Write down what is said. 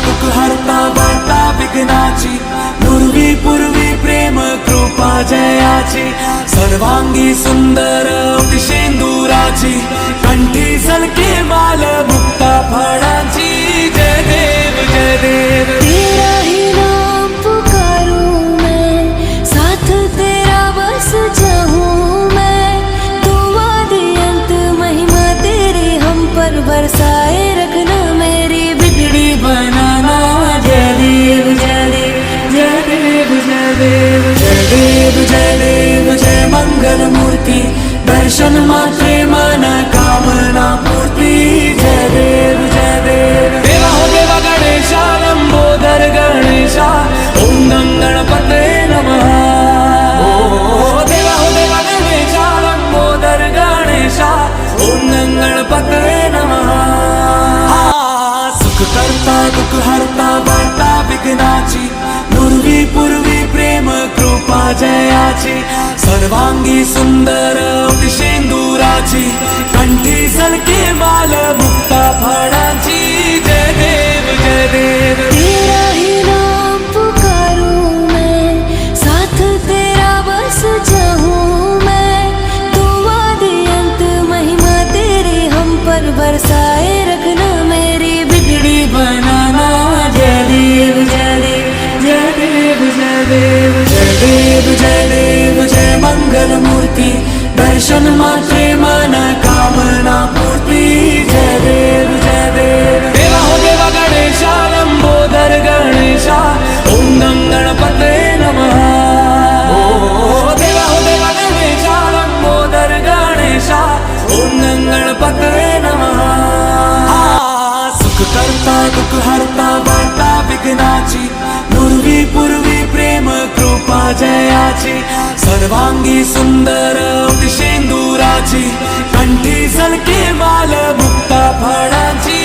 दुःख हरता वार्ता विघ्नाची, पूर्वी पूर्वी प्रेम कृपा जयाची, सर्वांगी सुंदर शेंदुराची, कंठी झलके माल मुक्ता फळाची। जय देव जय देव तेरा ही नाम पुकारूं मैं, साथ तेरा बस चाहूं मैं, दुआ दे अंत महिमा तेरी हम पर बरसाए रखना, मेरी बिगड़ी बनाना। जय देव जय देव जय देव जय देव जय देव जय देव जय मंगल मूर्ति, दर्शन मात्रे मन कामना पूर्ति। जय देव जय देव देवा हो देवा गणेशा, लंबोदर गणेशा, ओम गणपते नमः। ओ देवा हो देवा गणेशा, लंबोदर गणेशा, ओम गणपते नमः। सुख करता दुःख हरता वार्ता विघ्नाची, पूर्वी पूर्वी प्रेम कृपा जयाची, सर्वांगी सुंदर शेंदुराची, कंठी झलके माल मुक्ता फळाची। जय देव जय देव तेरा ही नाम पुकारूं मैं, साथ तेरा बस चाहूं मैं, दुआ दे अंत महिमा तेरी हम पर बरसाए रखना, मेरी बिगड़ी बनाना। जय देव जय देव जय देव जय देव जय देव जय देव जय मंगल मूर्ति, दर्शन मात्रे मन कामना पूर्ति। जय देव जय देव देवा हो देवा गणेशा, लंबोदर गणेशा, ओम गणपते नमः। ओ देवा हो देवा गणेशा, लंबोदर गणेशा, ओम गणपते नमः। सुख करता दुःख हरता वार्ता विघ्नाची, पूर्वी पूर्वी प्रेम कृपा जयाची, सर्वांगी सुंदर शेंदुराची, कंठी झलके माल मुक्ता फळाची।